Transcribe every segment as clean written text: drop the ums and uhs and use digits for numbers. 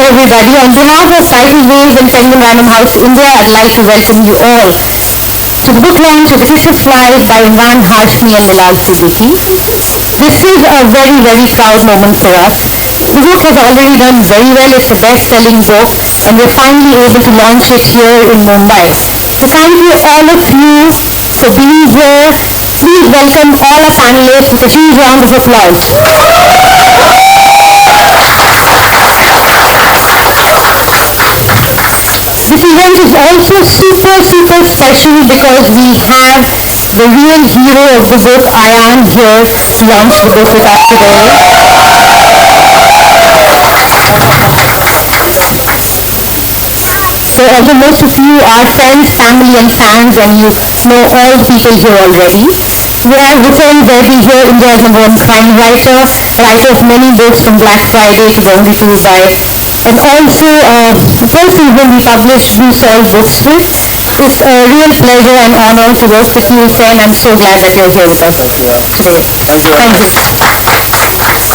everybody. On behalf of Title Wave and Penguin Random House India, I'd like to welcome you all to the book launch of Kisses Fly by Emraan Hashmi and Bilal Siddiqui. This is a very, very proud moment for us. The book has already done very well. It's a best-selling book, and we're finally able to launch it here in Mumbai. So thank you all of you for being here. Please welcome all our panelists with a huge round of applause. This event is also super, super special because we have the real hero of the book, Ayan, here to launch the book with us today. So although most of you are friends, family and fans, and you know all the people here already, we have written Verdi here, India's #1 crime writer, writer of many books from Black Friday to Boundary to Dubai, and also the person whom we published Do Sell books with. It's a real pleasure and honor to work with you, friend. I'm so glad that you're here with us today. Thank you.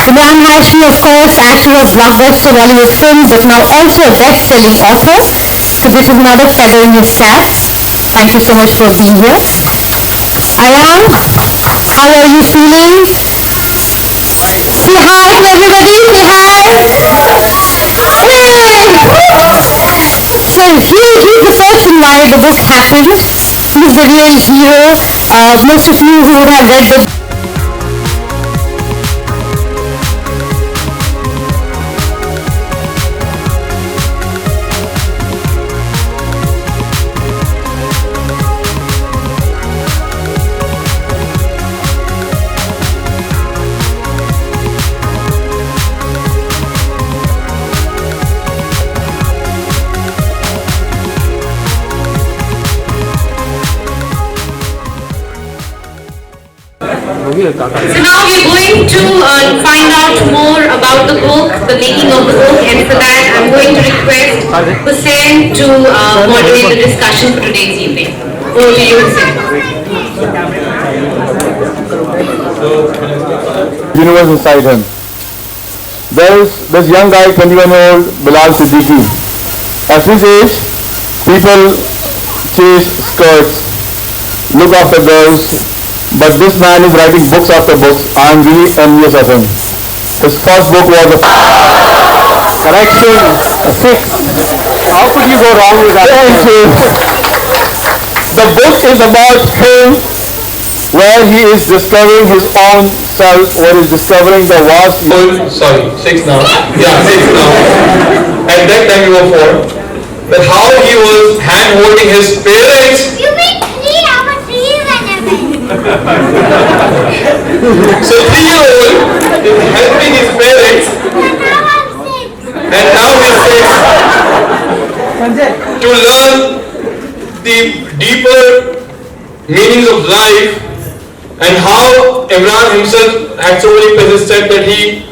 Emraan Hashmi, of course, actor of blockbuster Bollywood films, but now also a best-selling author. So this is another feather in his cap. Thank you so much for being here. Ayan, how are you feeling? Say hi to everybody. Say hi. So he's the person why the book happened. He's the real hero. Most of you who would have read the So now we're going to find out more about the book, the making of the book, and for that I'm going to request Hussein to moderate the discussion for today's evening. Over to you, Hussein. Universe inside him. There's this young guy, 21-year-old Bilal Siddiqui. At his age, people chase skirts, look after girls, but this man is writing books after books. I am really envious of him. His first book was a correction, a 6. How could you go wrong with that? The book is about him, where he is discovering his own self, where he is discovering the vast... Sorry, 6 now. Yeah, 6 now. At that time you were 4. But how he was hand-holding his parents. You mean 3? I was 3 when I So 3-year-old is helping his parents. And now he's 6. To learn the deeper meanings of life, and how Emraan himself had so many persisted that he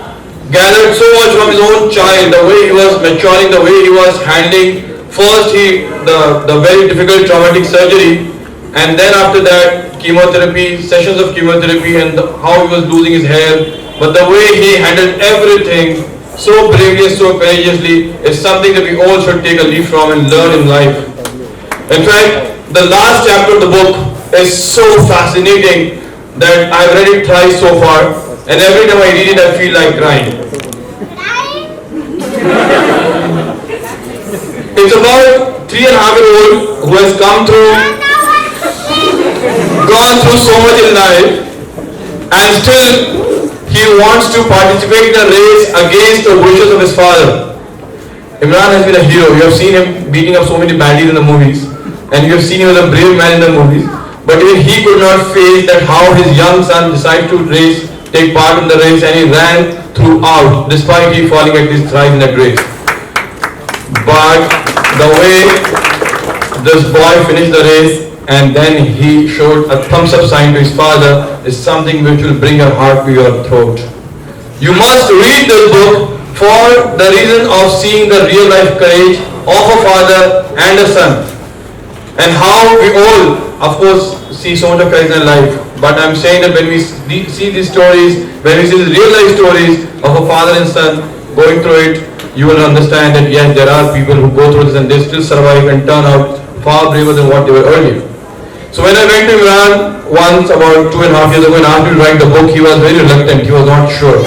gathered so much from his own child, the way he was maturing, the way he was handling first the very difficult traumatic surgery, and then after that chemotherapy, sessions of chemotherapy, and how he was losing his hair. But the way he handled everything so bravely, so courageously is something that we all should take a leaf from and learn in life. In fact, the last chapter of the book is so fascinating that I've read it thrice so far, and every time I read it I feel like crying. It's about 3.5-year-old who has gone through so much in life, and still he wants to participate in a race against the wishes of his father. Emraan has been a hero. You have seen him beating up so many baddies in the movies, and you have seen him as a brave man in the movies. But even he could not face that how his young son decided to take part in the race, and he ran throughout, despite he falling at least thrice in that race. But the way this boy finished the race and then he showed a thumbs up sign to his father is something which will bring your heart to your throat. You must read this book for the reason of seeing the real life courage of a father and a son, and how we all, of course, see so much of courage in life. But I'm saying that when we see these stories, when we see these real life stories of a father and son going through it, you will understand that yes, there are people who go through this and they still survive and turn out far braver than what they were earlier. So when I went to Imran once about 2.5 years ago and asked him to write the book, he was very reluctant, he was not sure.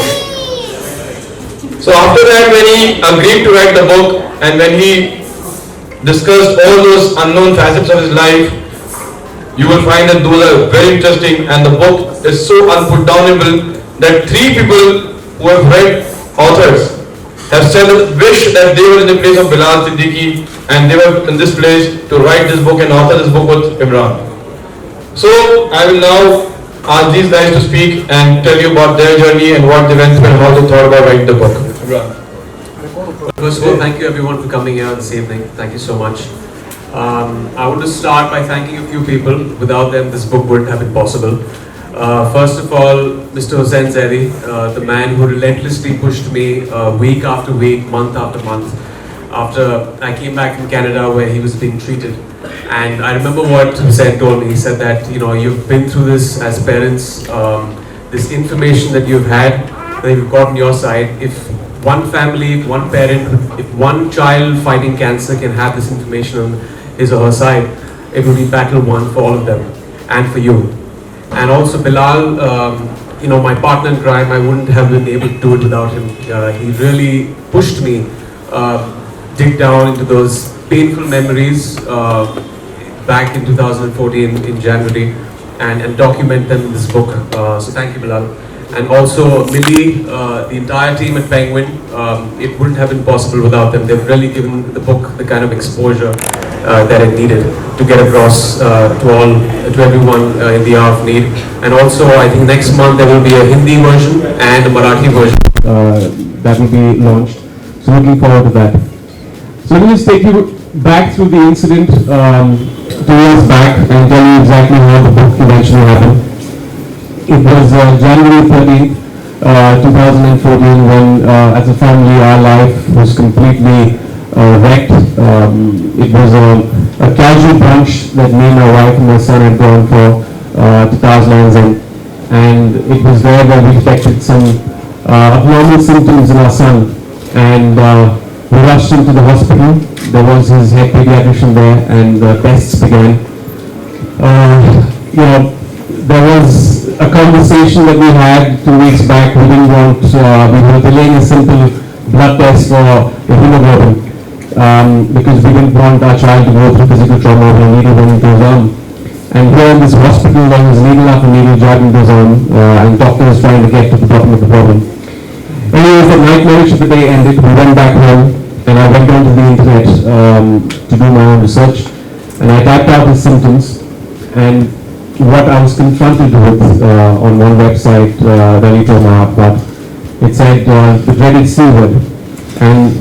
So after that, when he agreed to write the book and when he discussed all those unknown facets of his life, you will find that those are very interesting, and the book is so unputdownable that 3 people who have read authors have said that wish that they were in the place of Bilal Siddiqui and they were in this place to write this book and author this book with Imran. So I will now ask these guys to speak and tell you about their journey and what they went through and how they thought about writing the book. Imran. First of all, thank you everyone for coming here this evening. Thank you so much. I want to start by thanking a few people. Without them, this book wouldn't have been possible. First of all, Mr. Hussain Zaidi, the man who relentlessly pushed me week after week, month after month, after I came back from Canada where he was being treated. And I remember what Hussain told me. He said that, you know, you've been through this as parents, this information that you've had, that you've got on your side. If one family, if one parent, if one child fighting cancer can have this information on his or her side, it will be battle won for all of them and for you. And also Bilal, you know, my partner in crime, I wouldn't have been able to do it without him. He really pushed me dig down into those painful memories back in 2014 in January and document them in this book. So thank you, Bilal. And also Millie, the entire team at Penguin, it wouldn't have been possible without them. They've really given the book the kind of exposure that it needed to get across to everyone in the hour of need. And also, I think next month there will be a Hindi version and a Marathi version that will be launched. So looking forward to that. So let me just take you back through the incident 2 years back and tell you exactly how the book eventually happened. It was January 13th, 2014 when as a family our life was completely wrecked. It was a casual brunch that me, my wife and my son had gone for to Taj Lands End, and it was there that we detected some abnormal symptoms in our son, and we rushed him to the hospital. There was his head pediatrician there and tests began. You know, there was a conversation that we had 2 weeks back. We didn't want, we were delaying a simple blood test for the hemoglobin because we didn't want our child to go through physical trauma when needle when it goes on. And here in this hospital there was needle after needle jabbing goes on and doctor was trying to get to the bottom of the problem. Anyways, the nightmare of the day ended. We went back home and I went onto the internet to do my own research, and I typed out his symptoms, and what I was confronted with on one website really tore my heart about. It said the dreaded C word, and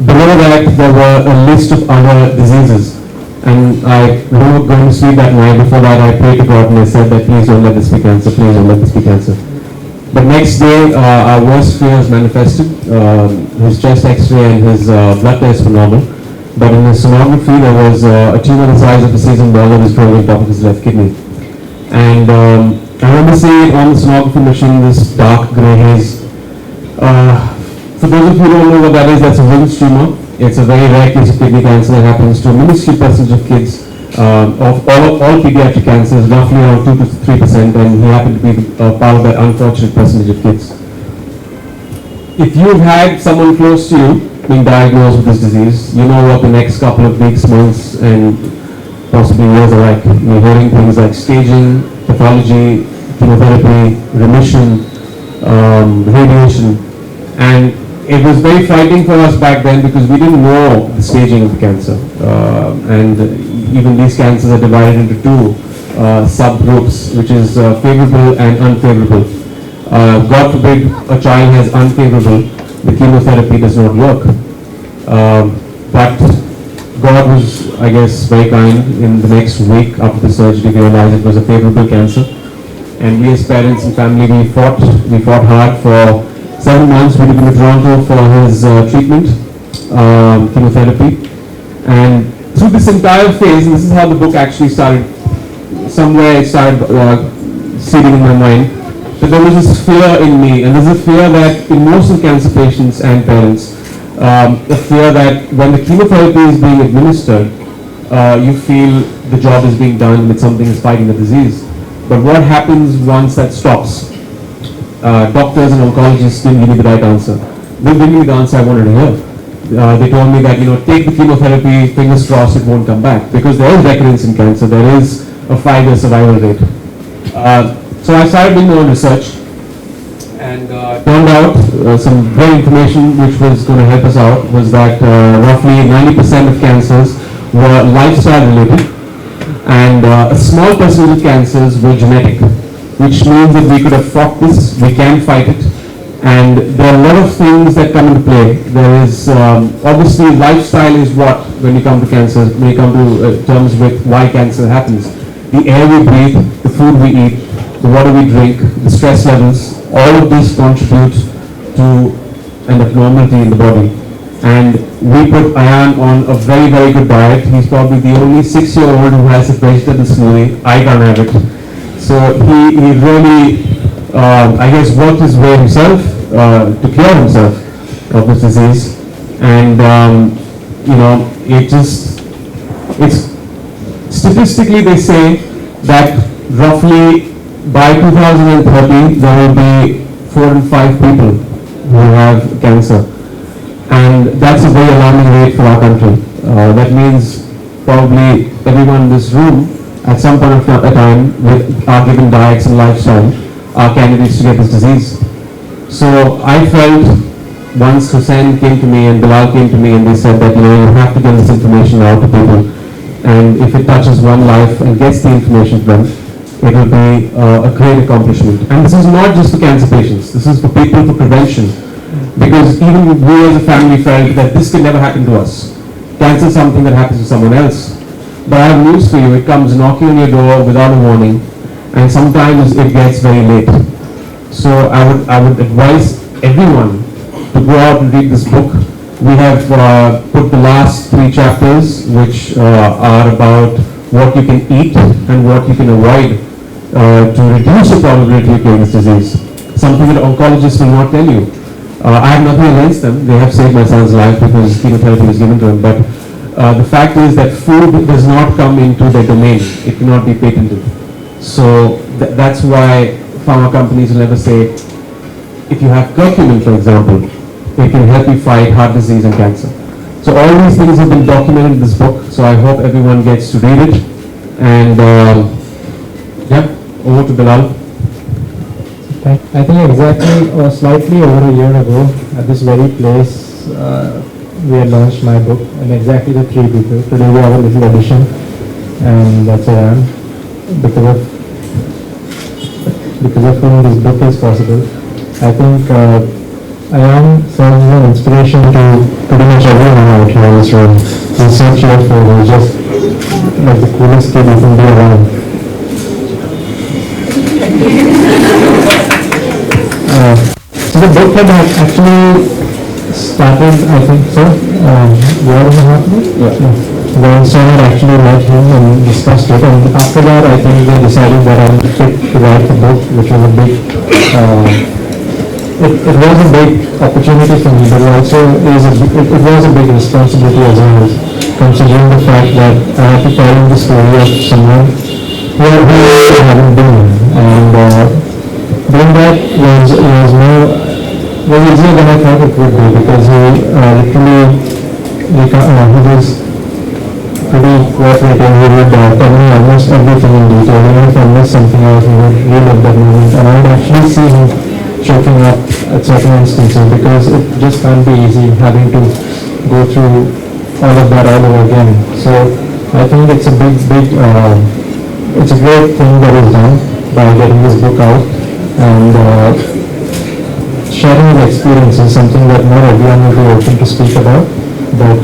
below that there were a list of other diseases, and I remember going to sleep that night. Before that I prayed to God and I said that please don't let this be cancer, please don't let this be cancer. But next day our worst fears manifested. His chest x-ray and his blood tests were normal, but in his sonography there was a tumor the size of a seasoned ball that was growing on top of his left kidney. And I remember seeing it on the sonography machine, this dark grey haze. For those of you who don't know what that is, that's a Wilms tumor. It's a very rare case of kidney cancer that happens to a minuscule percentage of kids. Of all pediatric cancers, roughly around 2 to 3%, and he happened to be part of that unfortunate percentage of kids. If you've had someone close to you being diagnosed with this disease, you know what the next couple of weeks, months, and possibly years are like. You're hearing things like staging, pathology, chemotherapy, remission, radiation, and it was very frightening for us back then because we didn't know the staging of the cancer, and even these cancers are divided into 2 subgroups, which is favorable and unfavorable. God forbid a child has unfavorable, the chemotherapy does not work. But God was, I guess, very kind. In the next week after the surgery, we realized it was a favorable cancer. And we as parents and family, we fought hard for 7 months. We lived in Toronto for his treatment, chemotherapy. And through this entire phase, and this is how the book actually started, somewhere it started seeding in my mind, that there was this fear in me, and there's a fear that in most of cancer patients and parents, a fear that when the chemotherapy is being administered, you feel the job is being done and something is fighting the disease. But what happens once that stops? Doctors and oncologists didn't give me the right answer. They didn't give me the answer I wanted to hear. They told me that, take the chemotherapy, fingers crossed it won't come back. Because there is recurrence in cancer, there is a 5-year survival rate. So I started doing my own research, and turned out some great information which was going to help us out was that roughly 90% of cancers were lifestyle related, and a small percentage of cancers were genetic, which means that we could have fought this, we can fight it, and there are a lot of things that come into play. There is obviously lifestyle is what, when you come to cancer, when you come to terms with why cancer happens. The air we breathe, the food we eat, the water we drink, the stress levels, all of this contribute to an abnormality in the body. And we put Ayan on a very, very good diet. He's probably the only 6-year-old who has a vegetable smoothie. I can't have it. So he really, I guess, worked his way himself to cure himself of this disease. And, it's statistically they say that roughly by 2030 there will be 4 in 5 people who have cancer. And that's a very alarming rate for our country. That means probably everyone in this room at some point of time with our given diets and lifestyle are candidates to get this disease. So I felt once Hussain came to me and Bilal came to me and they said that you have to get this information out to people, and if it touches one life and gets the information to them, it will be a great accomplishment. And this is not just for cancer patients, this is for people for prevention. Because even we as a family felt that this can never happen to us. Cancer is something that happens to someone else. But I have news for you, it comes knocking on your door without a warning, and sometimes it gets very late. So I would advise everyone to go out and read this book. We have put the last 3 chapters, which are about what you can eat and what you can avoid to reduce the probability of getting this disease. Something that oncologists will not tell you. I have nothing against them. They have saved my son's life because chemotherapy was given to him. But the fact is that food does not come into their domain. It cannot be patented. So that's why pharma companies will never say, if you have curcumin, for example, it can help you fight heart disease and cancer. So all these things have been documented in this book. So I hope everyone gets to read it. And over to Bilal. I think exactly or slightly over a year ago at this very place we had launched my book, and exactly the 3 people. Today we have a little addition, and that's Ayan. Because of whom this book is possible. I think Ayan serves as an inspiration to pretty much everyone out here in this room. He's so cheerful, he's just like the coolest kid you can be around. So the book had actually started, I think so, year and a half ago? Yeah. When someone actually met him and discussed it, and after that I think they decided that I'm fit to write the book, which was a big, it was a big opportunity for me, but it was a big responsibility as well, considering the fact that I had to tell the story of someone who I haven't been, and doing that was easier than I thought it would be, because he was pretty cooperative. He would tell me almost everything in detail. Even if I missed something else, he would relive that moment, and I would actually see him choking up at certain instances, because it just can't be easy having to go through all of that all over again. So I think it's a it's a great thing that is done by getting this book out, and sharing the experience is something that not everyone will be open to speak about, but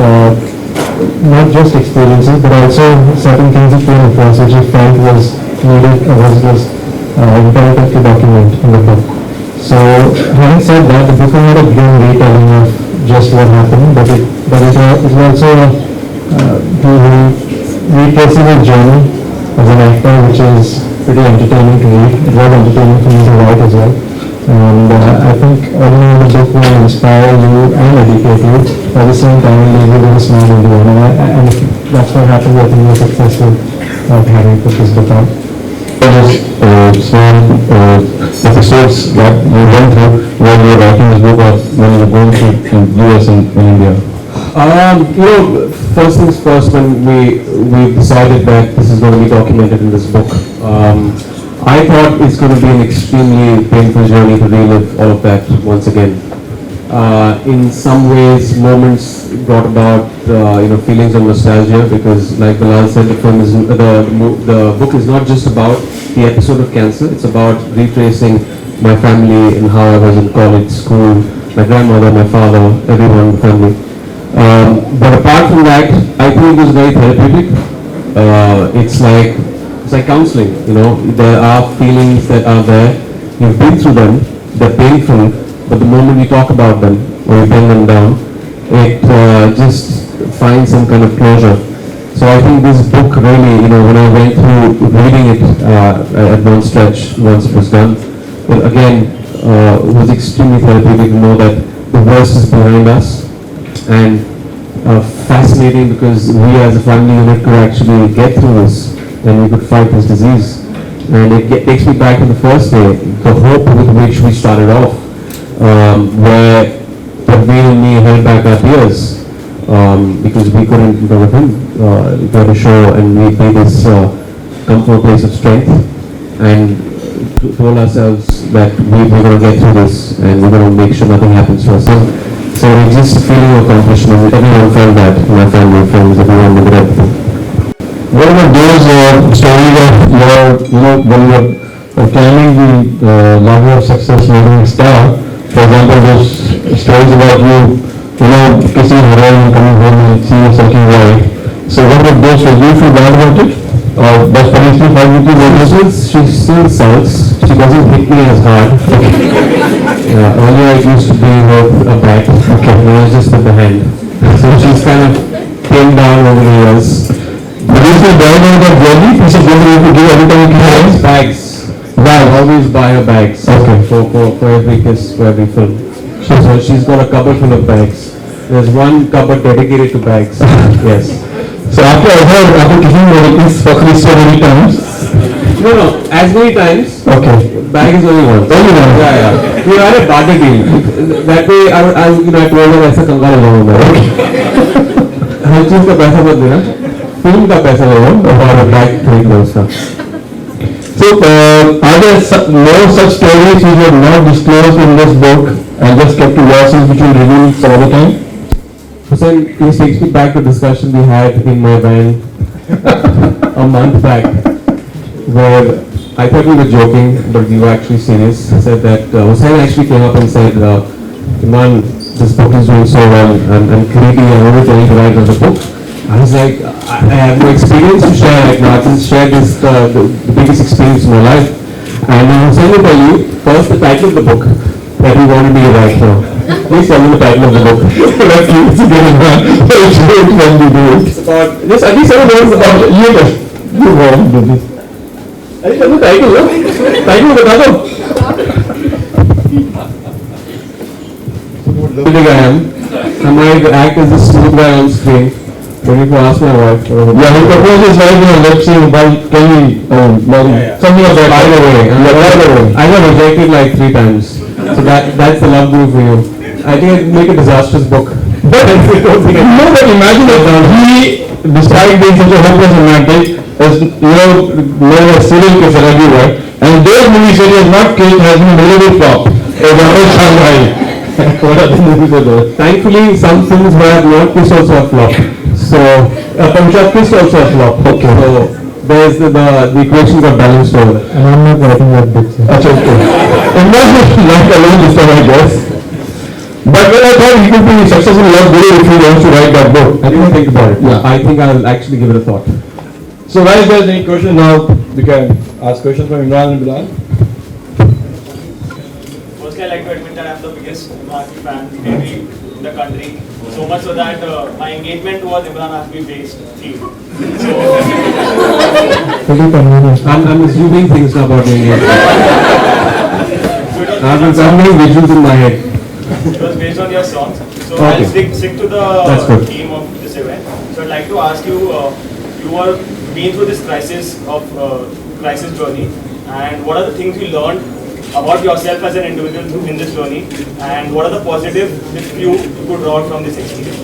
not just experiences, but also certain things that came across which I felt was needed or was imperative to document in the book. So having said that, the book is not a grim retelling of just what happened, but it also retracing his journey as an actor, which is pretty entertaining to read. It was entertaining for me to write as well. And I think everyone in the book will inspire you and educate you. At the same time, leave you with a smile on the end. And if that's what happens, I think you're successful of having put this book out. Small episodes that you went through when you were writing this book or when you were going through in US and in India? First things first, when we decided that this is going to be documented in this book, I thought it's going to be an extremely painful journey to relive all of that once again. In some ways, moments brought about feelings of nostalgia, because, like Bilal said, the book is not just about the episode of cancer. It's about retracing my family and how I was in college, school, my grandmother, my father, everyone in the family. But apart from that, I think it was very therapeutic. It's like counseling. There are feelings that are there. You've been through them. They're painful. But the moment you talk about them or you bring them down, it just finds some kind of closure. So I think this book really, when I went through reading it at one stretch, once it was done, it was extremely therapeutic to know that the worst is behind us, and fascinating because we as a family unit could actually get through this and we could fight this disease. And it takes me back to the first day, the hope with which we started off, where Praveen and me held back our tears because we couldn't go with him, go to show, and we made this come from a place of strength and told ourselves that we're going to get through this and we're going to make sure nothing happens to us. So it's just a feeling of accomplishment. Everyone felt that, my family, friends, everyone did everything. What about those stories of when you're climbing the ladder of success, leading a star? For example, those stories about you, kissing her and coming home and seeing a certain wife. So what about those? Do you feel bad about it? Or does Panisha fight with you? She still sulks. She doesn't hit me as hard. Earlier I used to be her a back. Now it's just at the hand. So she's kind of came down over the years. But is the bride on that jewelry? Piece of jewelry you could give every time you kiss her? Bags. I always buy her bags. Okay. For every kiss, for every film. So she's got a cupboard full of bags. There's one cupboard dedicated to bags. Yes. So after kissing Monikis for so many times? No, as many times. Okay. Bag is only one. Only one? Yeah. We had a barter deal. That way, I told her ऐसा कंगाल हो रहा हूँ. हर चीज का पैसा मत देना. Film का पैसा ले लो और bag खरीद लो उसका. So, are there more such stories which were not disclosed in this book and just kept to yourself, which you reveal some other time? Hussain, this takes me back to a discussion we had in my van a month back, where I thought we were joking, but we were actually serious. I said that Hussain actually came up and said, Imran, this book is doing so well, and clearly I want to tell you to write another book. I was like, I have no experience to share right now. I just shared this, the biggest experience in my life. And Hussain will tell you, first the title of the book that we want to be right now. Please tell me the title of the book. Let's see, it's a good one. It's great when we do it. It's about, just at least 7 words about you. You want to do this. I think that's the title, no? Title of the title. How big I am. I might act as a smooth guy on screen. But if you ask my wife, Yeah, he proposes right now, let's see, can we, something of that. by the way, I got rejected like 3 times. So that's the love move for you. I think I'd make a disastrous book. But imagine if he, despite being such a hopeless romantic, is known as serial killer everywhere, and those movies that he has not killed has been really flop. Example, Shanghai. What other movies are there? Thankfully, some films where I have not kissed also have flopped. So, Punjab kissed also have flopped. Okay. So, there's the equations are balanced over. And I'm not writing that book. That's okay. Imran is not alone this time, I guess. But when I thought he could be successful in love video if he wants to write that book. I didn't think about it. Yeah. I think I'll actually give it a thought. So guys, there's any question now, we can ask questions from Emraan and Bilal. Firstly, I'd like to admit that I'm the biggest Emraan Hashmi fan maybe in the country. So much so that my engagement was Emraan Hashmi based theme. So Pretty convenient. I'm assuming things now about the engagement. based on I'm making visuals in my head. It was based on your songs. So Okay. I'll stick to That's the good. theme of this event. So I'd like to ask you, you were been through this crisis journey, and what are the things you learned about yourself as an individual in this journey, and what are the positives which you could draw from this experience?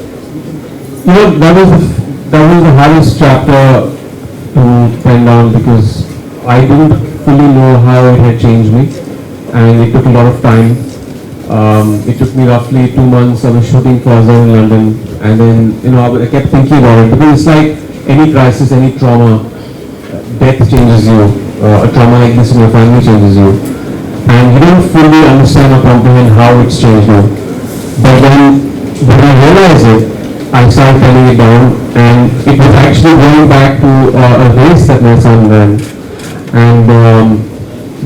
You know, that was the hardest chapter to pen down because I didn't fully know how it had changed me, and it took a lot of time. It took me roughly 2 months. I was shooting for Azhar in London, and then I kept thinking about it because it's like any crisis, any trauma, death changes you. A trauma like this in your family changes you, and you don't fully understand or comprehend how it's changed you. But when I realized it, I started telling it down, and it was actually going back to a race that my son ran, and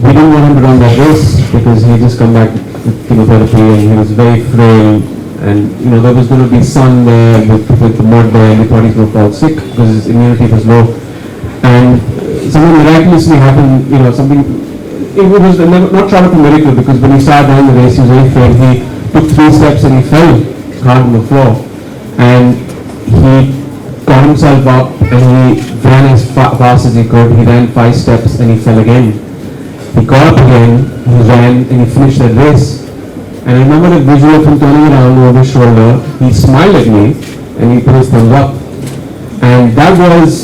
we didn't want him to run that race because he just come back with chemotherapy and he was very frail, and there was going to be sun there with the mud there, and we thought he was going to fall sick because his immunity was low, and something miraculously happened. Something, it was not short of a miracle because when he started running the race, he was very frail. He took 3 steps and he fell hard on the floor, and he got himself up and he ran as fast as he could. He ran 5 steps and he fell again. He got up again, he ran, and he finished that race. And I remember the visual of him turning around over his shoulder. He smiled at me and he put his thumbs up. And that was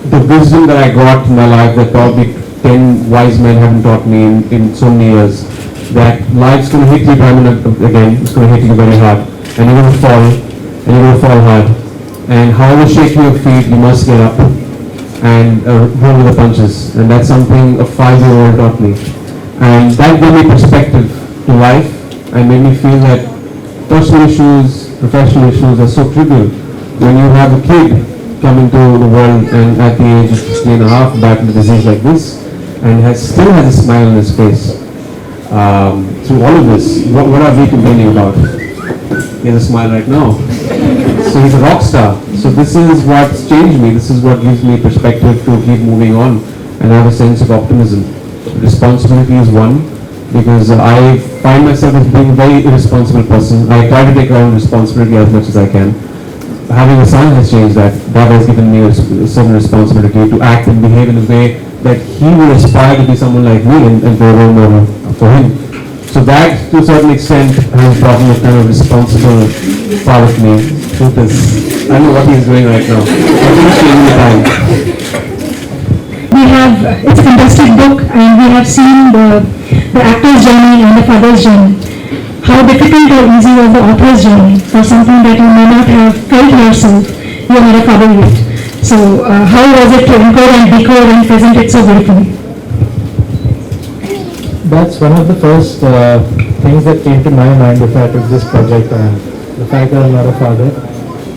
the wisdom that I got in my life that probably 10 wise men haven't taught me in so many years. That life's going to hit you time and again, it's going to hit you very hard. And you're going to fall, and you're going to fall hard. And however shaky your feet, you must get up and roll with the punches. And that's something a 5-year-old taught me. And that gave me perspective to life and made me feel that personal issues, professional issues are so trivial. When you have a kid come into the world and at the age of 3.5 battle a disease like this and still has a smile on his face. Through all of this, what are we complaining about? He has a smile right now. So he's a rock star. So this is what's changed me. This is what gives me perspective to keep moving on and have a sense of optimism. Responsibility is one, because I find myself as being a very irresponsible person. I try to take on responsibility as much as I can. Having a son has changed that. That has given me a certain responsibility to act and behave in a way that he will aspire to be someone like me and be a role model for him. So that, to a certain extent, has brought me a kind of responsible part of me. Truth is, I don't know what he's doing right now. I think he's taking the time. It's a fantastic book, and we have seen the actor's journey and the father's journey. How difficult or easy was the author's journey for something that you may not have felt yourself, you are a father yet. So how was it to encode and decode and present it so beautifully? That's one of the first things that came to my mind if I took this project on. The fact that I'm not a father,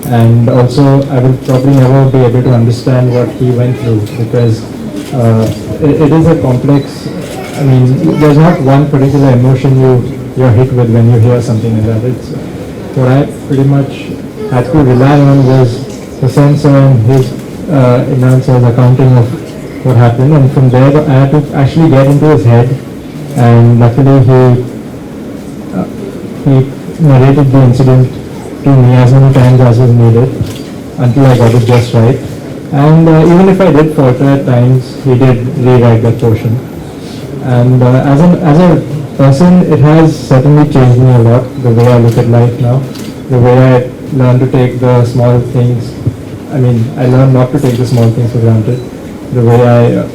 and also I will probably never be able to understand what he went through, because it is a complex, there's not one particular emotion you're hit with when you hear something like that. It's what I pretty much had to rely on was the sensor and his Emraan sir's accounting of what happened, and from there I had to actually get into his head, and luckily he narrated the incident to me as many times as was needed until I got it just right. And even if I did falter at times, he did rewrite that portion. And as a person, it has certainly changed me a lot, the way I look at life now, the way I learn to take the small things. I learned not to take the small things for granted. The way I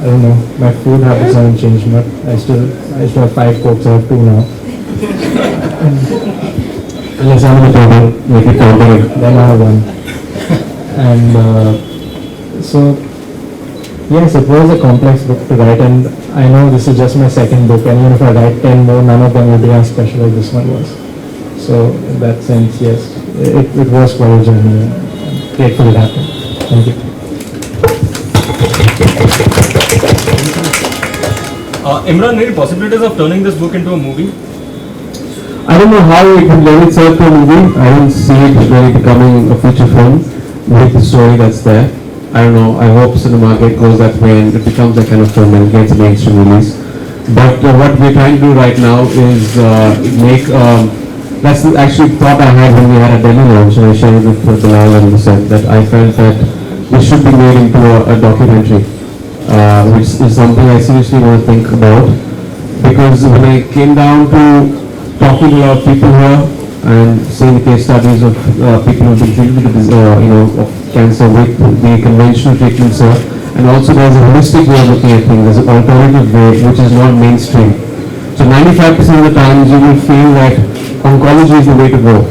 don't know, my food habits haven't changed much. I still have 5 Cokes, I have 2 now. Unless I'm in the table, make it count. Then I have 1. And so, yes, it was a complex book to write, and I know this is just my 2nd book, and even if I write 10 more, none of them will be as special as this one was. So, in that sense, yes, it was quite a journey. I'm grateful it happened. Thank you. Emraan, any possibilities of turning this book into a movie? I don't know how it will lend itself to a movie. I don't see it really becoming a feature film with the story that's there. I don't know. I hope cinema goes that way and it becomes that kind of film and gets a mainstream release. But what we're trying to do right now is make, that's the actually thought I had when we had a Delhi launch, and I shared it with Bilal and said that I felt that this should be made into a documentary, which is something I seriously want to think about. Because when I came down to talking to a lot of people here and seeing the case studies of people who've been treated with of cancer with the conventional treatments here, and also there's a holistic way of looking at things, there's an alternative way which is not mainstream. So 95% of the times you will feel that oncology is the way to go,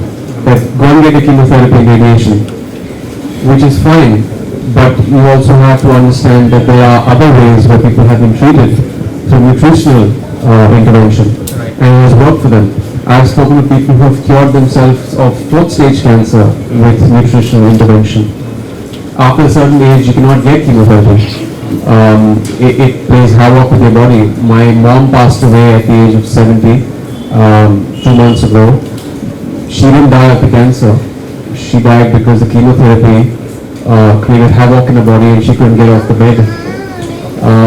that go and get a chemotherapy and radiation, which is fine, but you also have to understand that there are other ways where people have been treated through nutritional intervention, and it has worked for them. I've spoken to people who have cured themselves of 4th stage cancer with nutritional intervention. After a certain age, you cannot get chemotherapy. It plays havoc with your body. My mom passed away at the age of 70, 2 months ago. She didn't die of the cancer. She died because the chemotherapy created havoc in her body and she couldn't get off the bed.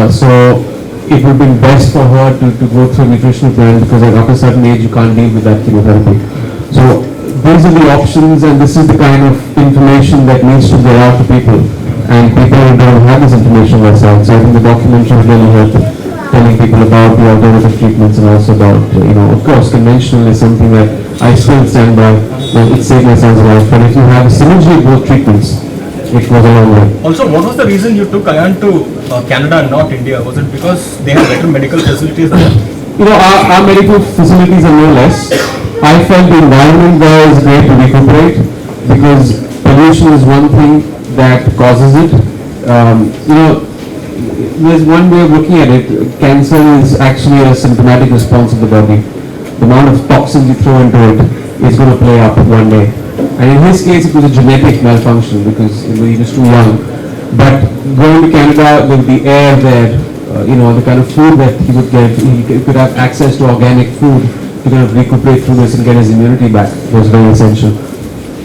So it would have been best for her to go through a nutritional plan, because after a certain age you can't deal with that chemotherapy. So these are the options, and this is the kind of information that needs to get out to people, and people don't have this information themselves. So I think the documentary really helped telling people about the alternative treatments, and also about, of course, conventional is something that I still stand by. It saved my son's life, but if you have a synergy of both treatments, it goes a long way. Also, what was the reason you took Ayan to Canada and not India? Was it because they have better medical facilities there? Our medical facilities are no less. I felt the environment there is great to recuperate, because pollution is one thing that causes it. There's one way of looking at it. Cancer is actually a symptomatic response of the body. The amount of toxins you throw into it is going to play up one day. And in his case, it was a genetic malfunction because he was too young. But going to Canada with the air there, the kind of food that he would get, he could have access to organic food to kind of recuperate through this and get his immunity back, was very essential.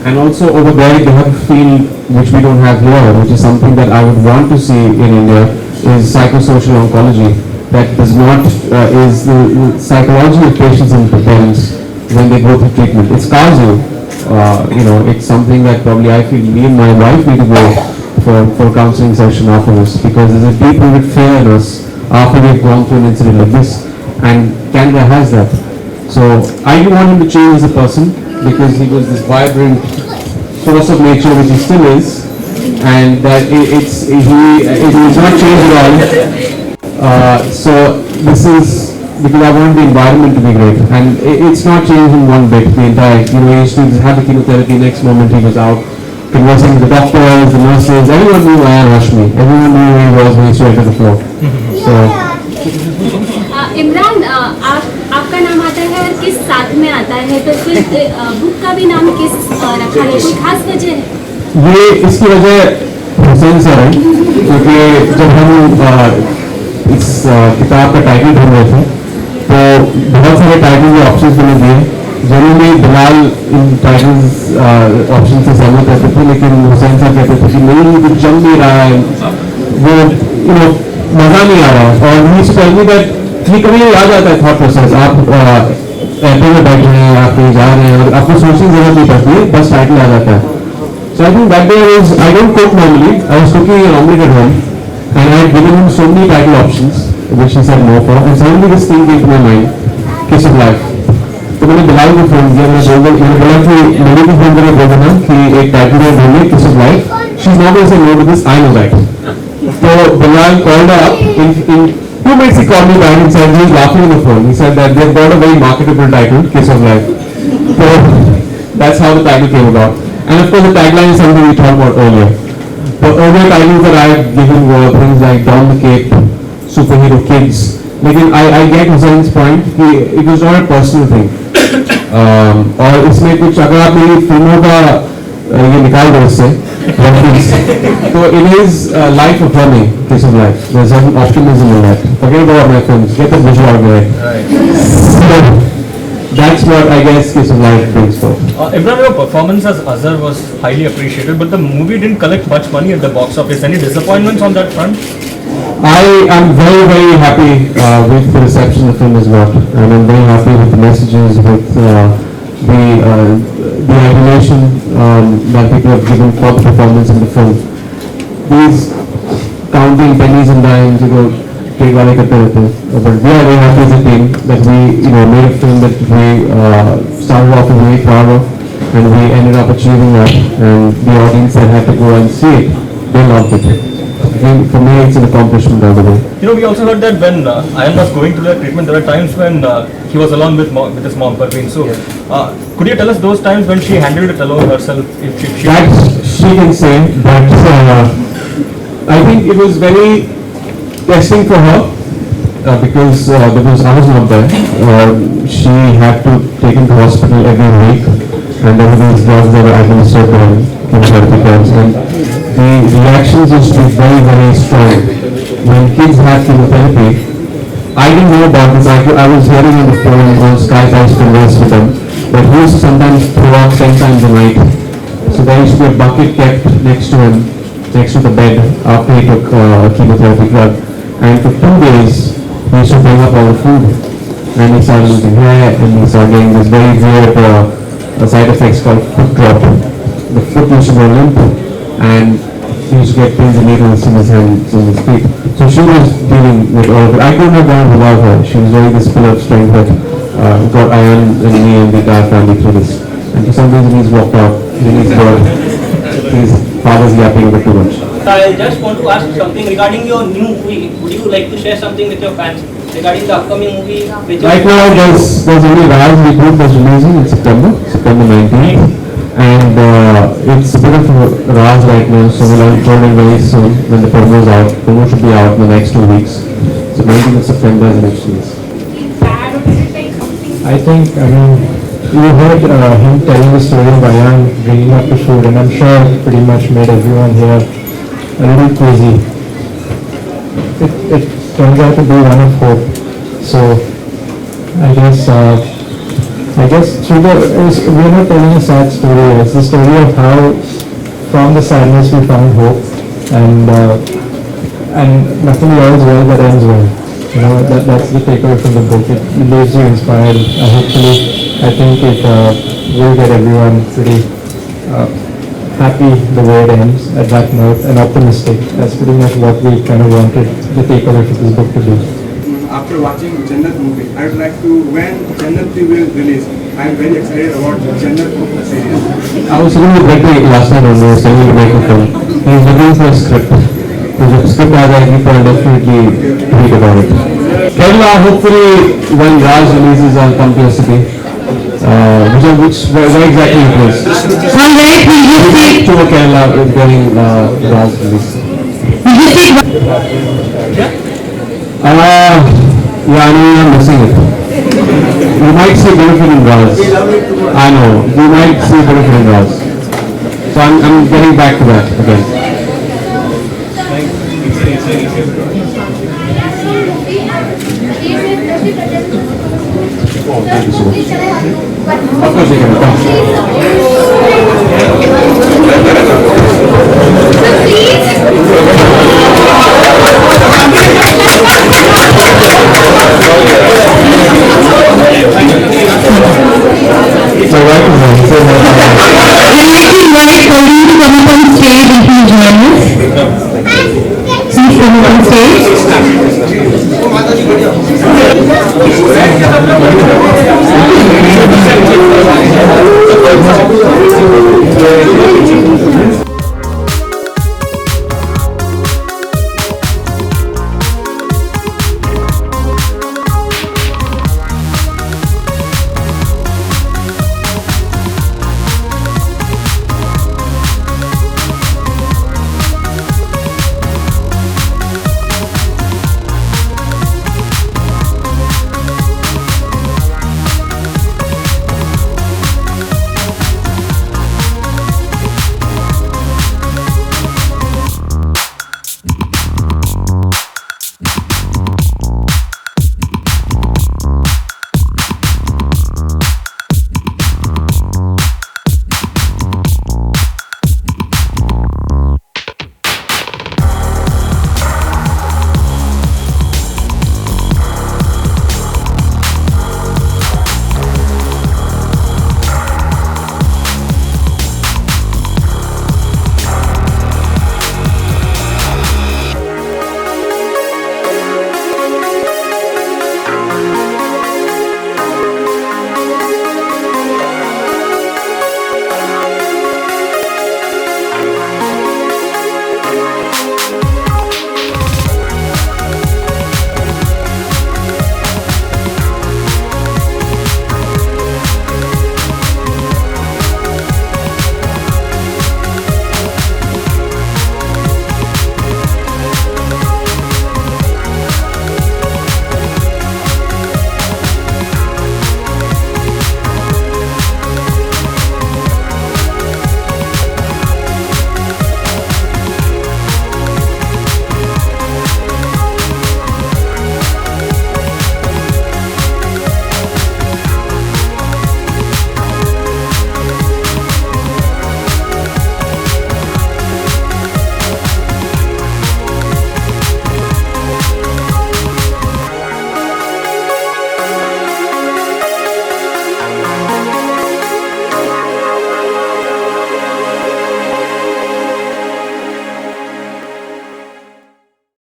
And also over there, they have a field which we don't have here, which is something that I would want to see in India, is psychosocial oncology. That does not, is the psychology of patients and parents when they go through treatment. It scars you. It's something that probably I feel me and my wife need to go for a counseling session afterwards, because there's a deep rooted fear in us after we've gone through an incident like this, and Canada has that. So I do want him to change as a person, because he was this vibrant force of nature, which he still is, and that it is not changed at all. So this is because I want the environment to be great, and it's not changed in one bit. The entire, he used to have the chemotherapy, next moment he was out conversing with the doctors, the nurses. Everyone knew Ayan Hashmi. Everyone knew who he was when he stood at the floor. So Imran, आपका नाम आता है और किस साथ में आता है, तो फिर बुक का भी नाम किस रखा है, कोई खास वजह है? ये इसकी वजह हुसैन सर है, क्योंकि जब हम इस किताब का टाइटल ढूंढ रहे थे तो बहुत सारे टाइटल के ऑप्शंस मैंने दिए। जनरली बिलाल इन टाइटल्स ऑप्शन से सहमत रहते थे, लेकिन हुसैन सर कहते थे कि नहीं, कुछ चल नहीं रहा है, वो मजा नहीं आ रहा है। और मीन्स टेल मी दैट ये कभी आ जाता है थॉट प्रोसेस, आप एयरपोर्ट में बैठे हैं, आप कहीं जा रहे हैं और आपको सोचने की जरूरत नहीं पड़ती है, बस टाइटल आ जाता है। So I think that day was, I don't cook normally, I was cooking an omelette at home, and I had given him so many title options, which he said no for, and suddenly this thing came to my mind, Kiss of Life. तो मैंने बिलाल को phone किया, मैंने बोला कि मेरे को phone करके बोल देना कि एक टाइटल है ढूंढिए, Kiss of Life. She's not going to say no to this, I know that. So Bilal called up, in 2 minutes he called me back and said, he was laughing on the phone, he said that they've got a very marketable title, Kiss of Life. So that's how the title came about. And of course the tagline is something we talked about earlier. The earlier titles that I have given were things like Down the Cape, Superhero Kids. Lekin I get Hussein's point, it was not a personal thing. और इसमें कुछ अगर आप मेरी फिल्मों का ये निकाल दो इससे तो it is life affirming, Kiss of Life. There's some optimism in that. Forget about my films, get the visual out there. So that's what I guess Kiss of Life brings forth. Emraan, your performance as Azhar was highly appreciated, but the movie didn't collect much money at the box office. Any disappointments on that front? I am very, very happy with the reception the film has got, and I'm very happy with the messages, with the admiration that people have given for the performance in the film. These counting pennies and dimes, but we are very happy as a team that we, made a film that we started off very proud of, and we ended up achieving that, and the audience that had to go and see it, they loved it. For me, it's an accomplishment all the way. We also heard that when Ayan was going through the treatment, there were times when he was alone with his mom, Parveen. So, could you tell us those times when she handled it alone herself? If she can say, but I think it was very testing for her because I was not there. She had to take him to hospital every week, and there were these drugs that were administered to him, chemotherapy drugs, and the reactions used to be very, very strong. When kids had chemotherapy, I didn't know about this. I was hearing on the phone on Skype, I used to converse with them, but he used to sometimes throw up 10 times a night. So there used to be a bucket kept next to him, next to the bed after he took chemotherapy drug. And for 2 days, he used to bring up all the food. And he started losing hair, and he started getting this very weird side effects called foot drop. The foot used to go limp, and he used to get pins and needles in his hands, in his feet. So she was dealing with all of it. I couldn't have done it without her. She was really this pillar of strength that got Ayan and me and the entire family through this. And for some reason he's walked out. He's got his father's yapping a bit too much. I just want to ask something regarding your new movie. Would you like to share something with your fans regarding the upcoming movie? Right now there's only Raj Reboot that's releasing in September 19th. And it's a bit of a Raj right now, so we'll unfold it very soon when the promo is out. Promo should be out in the next 2 weeks. So 19th of September is the next release. I think, you heard him telling the story of Ayan bringing up the food, and I'm sure it pretty much made everyone here a little crazy. It turns out to be one of hope. So I guess we're not telling a sad story. It's the story of how from the sadness we found hope, and nothing else well that ends well. That's the takeaway from the book. It leaves you inspired. I think it will get everyone pretty happy the way it ends at that note, and optimistic. That's pretty much what we kind of wanted the takeaway for this book to be. After watching Jannat movie, I would like to, when Jannat will release, I am very excited about Jannat series. I was looking at Reddy last night when we were telling you to make a film. He's looking for a script. There's a script I like, you can definitely read about it. Kerala, hopefully when Raj releases, I'll come to your city. Where exactly it is? Alright, will you see? To Kerala is getting Raj released. Yeah, I know I'm missing it. You might see benefit in Raj. I know. You might see benefit in Raj. So I'm getting back to that again. Oh, thank you so much. Of course you can.